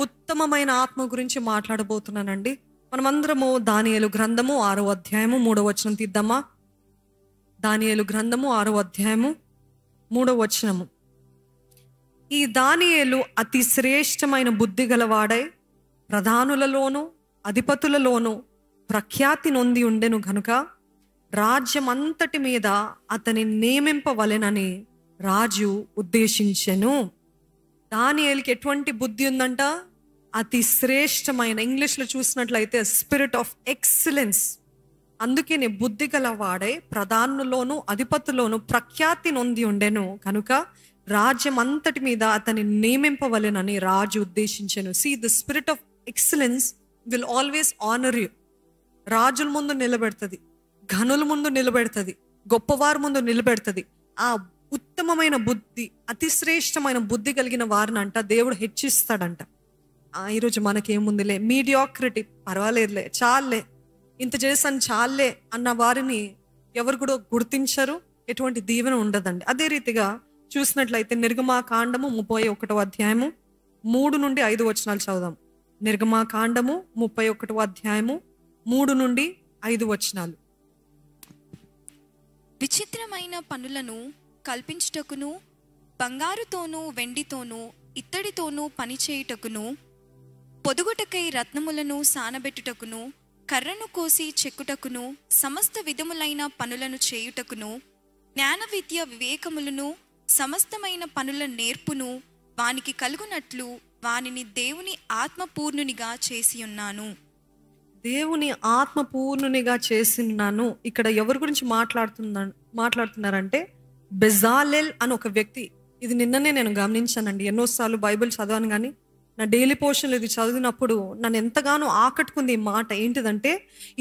ఉత్తమమైన ఆత్మ గురించి మాట్లాడబోతున్నానండి. మనమందరము దానియేలు గ్రంథము 6వ అధ్యాయము 3వ వచనం తీద్దామా? దానియేలు గ్రంథము 6వ అధ్యాయము 3వ వచనము. ఈ దానియేలు అతి శ్రేష్టమైన బుద్ధి గలవాడై ప్రధానులలోను అధిపతులలోను ప్రఖ్యాతి నొంది ఉండెను గనుక రాజ్యమంతటి మీద అతని నియమింపవలెనని రాజు ఉద్దేశించెను. దానియేలుకి ఎటువంటి బుద్ధి ఉందంట? అతి శ్రేష్టమైన, ఇంగ్లీష్లో చూసినట్లయితే స్పిరిట్ ఆఫ్ ఎక్సలెన్స్. అందుకే బుద్ధి గలవాడై ప్రధానులోను అధిపతులోను ప్రఖ్యాతి నొంది ఉండెను కనుక రాజ్యం అంతటి మీద అతని నియమింపవలెనని రాజు ఉద్దేశించెను. See, the spirit of excellence will always honour you. రాజుల ముందు నిలబెడుతుంది, ఘనుల ముందు నిలబెడుతుంది, గొప్పవారి ముందు నిలబెడుతుంది. ఆ ఉత్తమమైన బుద్ధి, అతి శ్రేష్టమైన బుద్ధి కలిగిన వారిని అంట దేవుడు హెచ్చిస్తాడంట. ఈరోజు మనకేముందిలే, మీడియాక్రిటీ, పర్వాలేదులే, చాలే, ఇంత చేసాను చాలే అన్న వారిని ఎవరు కూడా గుర్తించరు, ఎటువంటి దీవెన ఉండదండి. అదే రీతిగా చూసినట్లయితే నిర్గమాకాండము 31వ అధ్యాయము 3 నుండి 5 వచనాలు చదువుదాం. నిర్గమాకాండము 31వ అధ్యాయము 3 నుండి 5 వచనాలు. విచిత్రమైన పనులను కల్పించుటకును, బంగారుతోనూ వెండితోనూ ఇత్తడితోనూ పనిచేయుటకును, పొదుగుటకై రత్నములను సానబెట్టుటకును, కర్రను కోసి చెక్కుటకును, సమస్త విధములైన పనులను చేయుటకును, జ్ఞాన విద్య వివేకములను సమస్తమైన పనుల నేర్పును వానికి కలుగునట్లు వానిని దేవుని ఆత్మపూర్ణునిగా చేసి ఉన్నాను. దేవుని ఆత్మపూర్ణునిగా చేసిన్నాను. ఇక్కడ ఎవరి గురించి మాట్లాడుతున్నారంటే బెజాలెల్ అని ఒక వ్యక్తి. ఇది నిన్ననే నేను గమనించానండి. ఎన్నోసార్లు బైబిల్ చదవాను, కానీ నా డైలీ పోర్షన్లో ఇది చదివినప్పుడు నన్ను ఎంతగానో ఆకట్టుకుంది ఈ మాట. ఏంటిదంటే,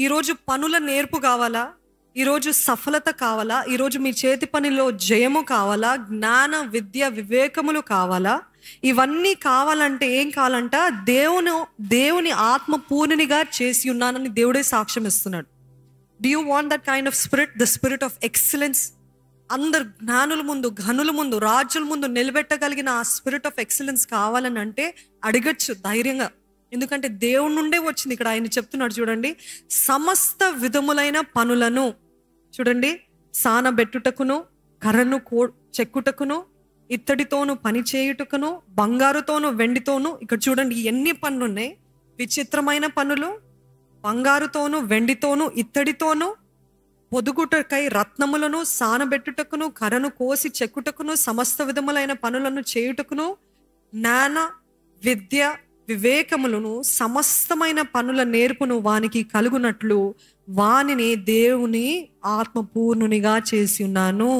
ఈరోజు పనుల నేర్పు కావాలా, ఈరోజు సఫలత కావాలా, ఈరోజు మీ చేతి పనిలో జయము కావాలా, జ్ఞాన విద్య వివేకములు కావాలా, ఇవన్నీ కావాలంటే ఏం కావాలంట? దేవుని ఆత్మ పూర్ణినిగా చేసి ఉన్నానని దేవుడే సాక్ష్యం ఇస్తున్నాడు. Do you want that kind of spirit, the spirit of excellence? అందరు జ్ఞానుల ముందు, ఘనుల ముందు, రాజుల ముందు నిలబెట్టగలిగిన ఆ స్పిరిట్ ఆఫ్ ఎక్సలెన్స్ కావాలని అంటే అడగచ్చు ధైర్యంగా. ఎందుకంటే దేవుడి నుండే వచ్చింది. ఇక్కడ ఆయన చెప్తున్నాడు చూడండి, సమస్త విధములైన పనులను, చూడండి, సానబెట్టుటకును, కర్రను చెక్కుటకును, ఇత్తడితోను పని చేయుటకును, బంగారుతోను వెండితోను. ఇక్కడ చూడండి ఎన్ని పనులు ఉన్నాయి. విచిత్రమైన పనులు, బంగారుతోను వెండితోను ఇత్తడితోను, పొదుగుటకై రత్నములను సానబెట్టుటకును, కర్రను కోసి చెక్కుటకును, సమస్త విధములైన పనులను చేయుటకును, జ్ఞాన విద్య వివేకములను సమస్తమైన పనుల నేర్పును వానికి కలుగునట్లు వానిని దేవుని ఆత్మపూర్ణునిగా చేసి ఉన్నాను.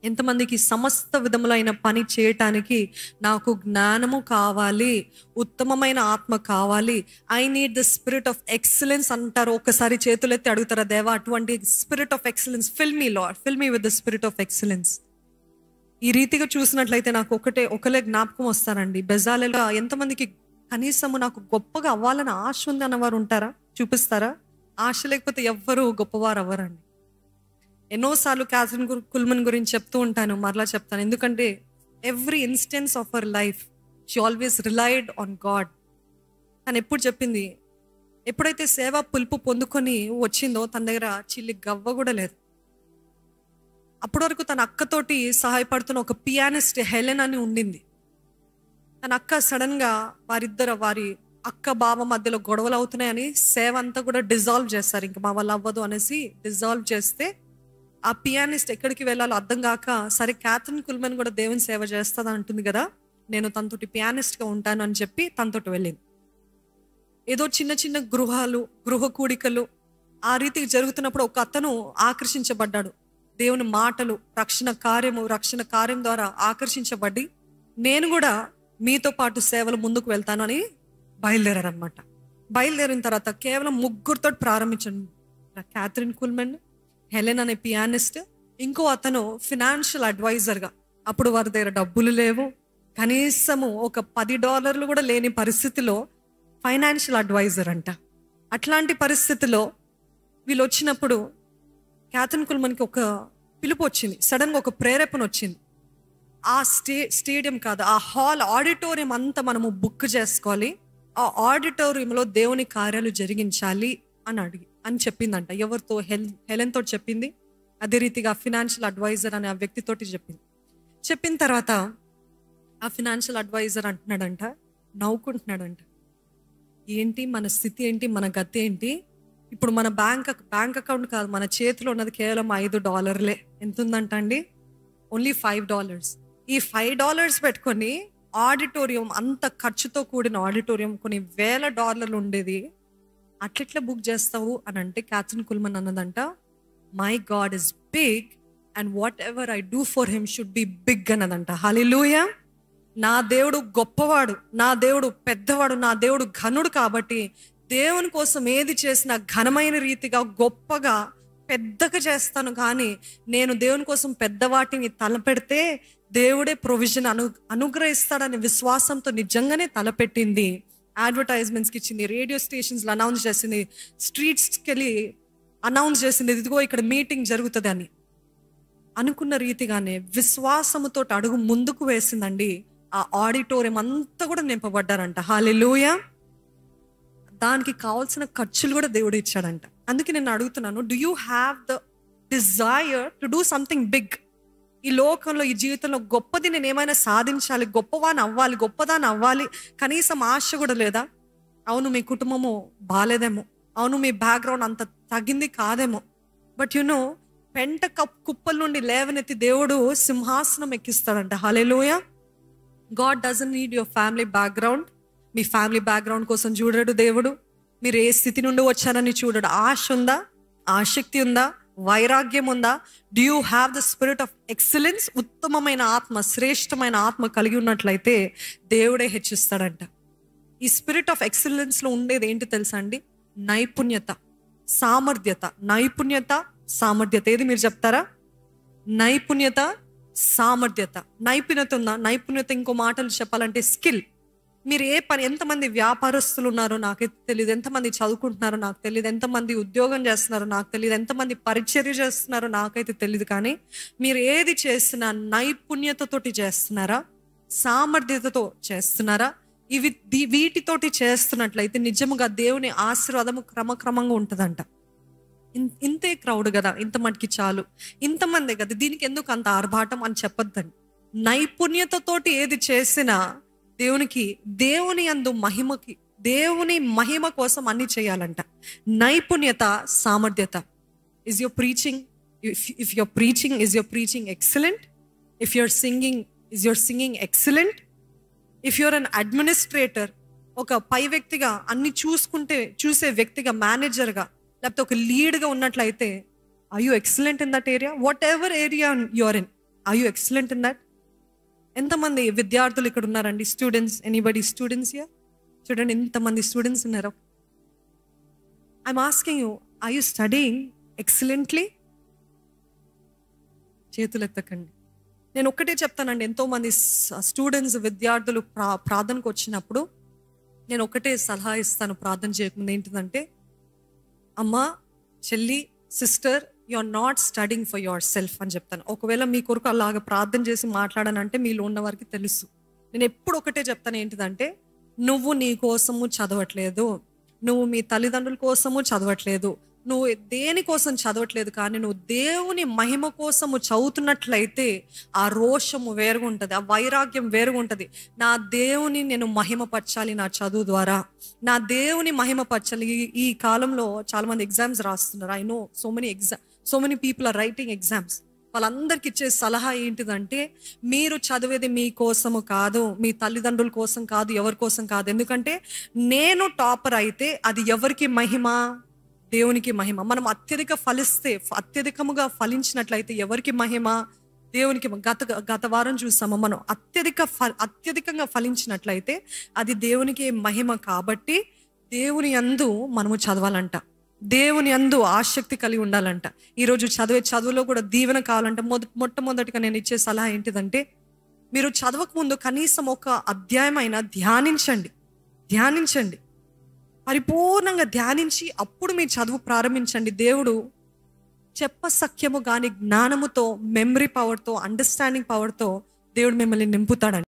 ఎంతమందికి సమస్త విధములైన పని చేయటానికి నాకు జ్ఞానము కావాలి, ఉత్తమమైన ఆత్మ కావాలి, I need the spirit of excellence అంటారు. ఒక్కసారి చేతులెత్తి అడుగుతారా, దేవా అటువంటి spirit of excellence fill me lord, fill me with the spirit of excellence. ఈ రీతిగా చూసినట్లయితే నాకు ఒకలే జ్ఞాపకం వస్తారండి. బెజాలెలో ఎంతమందికి కనీసము నాకు గొప్పగా అవ్వాలని ఆశ ఉంది అన్నవారు ఉంటారా? చూపిస్తారా? ఆశ లేకపోతే ఎవ్వరూ గొప్పవారు అవ్వరండి. ఎన్నోసార్లు క్యాథరిన్ కుల్మన్ గురించి చెప్తూ ఉంటాను, మరలా చెప్తాను. ఎందుకంటే every instance of her life she always relied on God. తను ఎప్పుడు చెప్పింది, ఎప్పుడైతే సేవ పిలుపు పొందుకొని వచ్చిందో తన దగ్గర చిల్లి గవ్వ కూడా లేదు. అప్పటి వరకు తన అక్కతోటి సహాయపడుతున్న ఒక పియానిస్ట్ హెలెన్ అని ఉండింది. తన అక్క సడన్ గా వారి అక్క బావ మధ్యలో గొడవలు అవుతున్నాయని సేవ అంతా కూడా డిజాల్వ్ చేస్తారు. ఇంకా మా వల్ల అవ్వదు అనేసి డిజాల్వ్ చేస్తే ఆ పియానిస్ట్ ఎక్కడికి వెళ్ళాలో అర్థం కాక, సరే క్యాథరిన్ కుల్మన్ కూడా దేవుని సేవ చేస్తుందా అంటుంది కదా, నేను తనతోటి పియానిస్ట్గా ఉంటాను అని చెప్పి తనతోటి వెళ్ళింది. ఏదో చిన్న చిన్న గృహ కూడికలు ఆ రీతికి జరుగుతున్నప్పుడు ఒక అతను ఆకర్షించబడ్డాడు. దేవుని మాటలు, రక్షణ కార్యం ద్వారా ఆకర్షించబడి, నేను కూడా మీతో పాటు సేవలు ముందుకు వెళ్తాను అని బయలుదేరారనమాట. బయలుదేరిన తర్వాత కేవలం 3 ప్రారంభించండి. క్యాథరిన్ కుల్మన్, హెలెన్ అనే పియానిస్ట్, ఇంకో అతను ఫినాన్షియల్ అడ్వైజర్గా. అప్పుడు వారి దగ్గర డబ్బులు లేవు, కనీసము ఒక $10 కూడా లేని పరిస్థితిలో ఫైనాన్షియల్ అడ్వైజర్ అంట. అట్లాంటి పరిస్థితిలో వీళ్ళు వచ్చినప్పుడు క్యాథరిన్ కుల్మన్కి ఒక పిలుపు వచ్చింది, సడన్గా ఒక ప్రేరేపణ వచ్చింది. ఆ స్టేడియం కాదు, ఆ హాల్ ఆడిటోరియం అంతా మనము బుక్ చేసుకోవాలి, ఆ ఆడిటోరియంలో దేవుని కార్యాలు జరిగించాలి అని చెప్పిందంట. ఎవరితో? హెలెన్ తోటి చెప్పింది. అదే రీతిగా ఫినాన్షియల్ అడ్వైజర్ అనే ఆ వ్యక్తితోటి చెప్పింది. చెప్పిన తర్వాత ఆ ఫినాన్షియల్ అడ్వైజర్ అంటున్నాడంట, నవ్వుకుంటున్నాడంట, ఏంటి మన స్థితి ఏంటి, మన గతి ఏంటి, ఇప్పుడు మన బ్యాంక్ అకౌంట్ కాదు, మన చేతిలో ఉన్నది కేవలం $5. ఎంత ఉందంట అండి? ఓన్లీ $5. ఈ $5 పెట్టుకొని ఆడిటోరియం, అంత ఖర్చుతో కూడిన ఆడిటోరియం, కొన్ని $1,000 ఉండేది, అట్లెట్లా బుక్ చేస్తావు అని అంటే క్యాథరిన్ కుల్మన్ అన్నదంట, my God is big and whatever I do for him should be big అన్నదంట. హల్లెలూయా. నా దేవుడు గొప్పవాడు, నా దేవుడు పెద్దవాడు, నా దేవుడు ఘనుడు, కాబట్టి దేవుని కోసం ఏది చేసినా ఘనమైన రీతిగా గొప్పగా పెద్దగా చేస్తాను. కానీ నేను దేవుని కోసం పెద్దవాటిని తలపెడితే దేవుడే ప్రొవిజన్ అనుగ్రహిస్తాడనే విశ్వాసంతో నిజంగానే తలపెట్టింది. అడ్వర్టైజ్మెంట్స్కి ఇచ్చింది, రేడియో స్టేషన్స్లో అనౌన్స్ చేసింది, స్ట్రీట్స్కి వెళ్ళి అనౌన్స్ చేసింది, ఇదిగో ఇక్కడ మీటింగ్ జరుగుతుంది అని. అనుకున్న రీతిగానే విశ్వాసముతో అడుగు ముందుకు వేసిందండి. ఆ ఆడిటోరియం అంతా కూడా నింపబడ్డారంట. హల్లెలూయా. దానికి కావాల్సిన ఖర్చులు కూడా దేవుడు ఇచ్చాడంట. అందుకే నేను అడుగుతున్నాను, do you have the desire to do something big? ఈ లోకంలో, ఈ జీవితంలో గొప్పది నేను ఏమైనా సాధించాలి, గొప్పదాన్ని అవ్వాలి, కనీసం ఆశ కూడా లేదా? అవును, మీ కుటుంబము బాలేదేమో, అవును మీ బ్యాక్గ్రౌండ్ అంత తగ్గింది కాదేమో, బట్ పెంట కుప్పల నుండి లేవనెత్తి దేవుడు సింహాసనం ఎక్కిస్తాడంట. Hallelujah. God doesn't need your family background. మీ ఫ్యామిలీ బ్యాక్గ్రౌండ్ కోసం చూడడు దేవుడు. మీరు ఏ స్థితి నుండి వచ్చారని చూడడు. ఆశ ఉందా? ఆసక్తి ఉందా? వైరాగ్యం ఉందా? Do you have the spirit of excellence? ఉత్తమమైన ఆత్మ, శ్రేష్టమైన ఆత్మ కలిగి ఉన్నట్లయితే దేవుడే హెచ్చిస్తాడంట. ఈ స్పిరిట్ ఆఫ్ ఎక్సలెన్స్లో ఉండేది ఏంటి తెలుసా అండి? నైపుణ్యత, సామర్థ్యత. నైపుణ్యత, సామర్థ్యత. ఏది మీరు చెప్తారా? నైపుణ్యత, సామర్థ్యత. నైపుణ్యత ఉందా? నైపుణ్యత ఇంకో మాటలు చెప్పాలంటే స్కిల్. మీరు ఏ పని, ఎంతమంది వ్యాపారస్తులు ఉన్నారో నాకైతే తెలియదు, ఎంతమంది చదువుకుంటున్నారో నాకు తెలియదు, ఎంతమంది ఉద్యోగం చేస్తున్నారో నాకు తెలియదు, ఎంతమంది పరిచర్య చేస్తున్నారో నాకైతే తెలియదు, కానీ మీరు ఏది చేసినా నైపుణ్యతతోటి చేస్తున్నారా? సామర్థ్యతతో చేస్తున్నారా? వీటితోటి చేస్తున్నట్లయితే నిజముగా దేవుని ఆశీర్వాదము క్రమక్రమంగా ఉంటుందంట. ఇంతే క్రౌడ్ కదా, ఇంత మటుకి చాలు, ఇంతమందే కదా, దీనికి ఎందుకు అంత ఆర్భాటం అని చెప్పొద్దండి. నైపుణ్యతతోటి ఏది చేసినా దేవుని యందు మహిమకి, దేవుని మహిమ కోసం అన్ని చేయాలంట. నైపుణ్యత, సామర్థ్యత. Is your preaching, if your preaching excellent, if your singing, is your singing excellent, if your an administrator, ఒక పై వ్యక్తిగా అన్ని చూసే వ్యక్తిగా, మేనేజర్గా, లేకపోతే ఒక లీడ్గా ఉన్నట్లయితే, are you excellent in that area? Whatever area you're in, are you excellent in that? ఎంతమంది విద్యార్థులు ఇక్కడ ఉన్నారండి? Students, anybody students here? చూడండి ఎంతమంది స్టూడెంట్స్ ఉన్నారు. I'm asking you, are you studying excellently? చేతులు ఎత్తకండి. నేను ఒక్కటే చెప్తానండి, ఎంతోమంది స్టూడెంట్స్, విద్యార్థులు ప్రార్థనకు వచ్చినప్పుడు నేను ఒకటే సలహా ఇస్తాను ప్రార్థన చేయకుండా. ఏంటిదంటే, అమ్మా, చెల్లి, sister, you are not studying for yourself అని చెప్తాను. ఒకవేళ మీ కొరకు అలాగ ప్రార్థన చేసి మాట్లాడానంటే మీలో ఉన్న వారికి తెలుసు. నేను ఎప్పుడు ఒకటే చెప్తాను, ఏంటిదంటే, నువ్వు నీ కోసము చదవట్లేదు, నువ్వు మీ తల్లిదండ్రుల కోసము చదవట్లేదు, నువ్వు దేనికోసం చదవట్లేదు, కానీ నువ్వు దేవుని మహిమ కోసము చదువుతున్నట్లయితే ఆ రోషము వేరుగా ఉంటుంది, ఆ వైరాగ్యం వేరుగా ఉంటుంది. నా దేవుని నేను మహిమపరచాలి నా చదువు ద్వారా, నా దేవుని మహిమపరచాలి. ఈ కాలంలో చాలా మంది ఎగ్జామ్స్ రాస్తున్నారు. I know so many people are writing exams. వాళ్ళందరికి ఇచ్చే సలహా ఏంటిదంటే, మీరు చదివేది మీ కోసము కాదు, మీ తల్లిదండ్రుల కోసం కాదు, ఎవరి కోసం కాదు. ఎందుకంటే నేను టాపర్ అయితే అది ఎవరికి మహిమ? దేవునికి మహిమ. మనం అత్యధికముగా ఫలించినట్లయితే ఎవరికి మహిమ? దేవునికి. గత వారం చూసాము, మనం అత్యధికంగా ఫలించినట్లయితే అది దేవునికి మహిమ. కాబట్టి దేవుని యందు మనము చదవాలంట, దేవుని యందు ఆసక్తి కలిగి ఉండాలంట. ఈరోజు చదువులో కూడా దీవెన కావాలంటే మొట్టమొదటిగా నేను ఇచ్చే సలహా ఏంటిదంటే, మీరు చదవక ముందు కనీసం ఒక అధ్యాయం అయినా ధ్యానించండి. పరిపూర్ణంగా ధ్యానించి అప్పుడు మీరు చదువు ప్రారంభించండి. దేవుడు చెప్పసఖ్యము కాని జ్ఞానముతో, మెమరీ పవర్తో, అండర్స్టాండింగ్ పవర్తో దేవుడు మిమ్మల్ని నింపుతాడండి.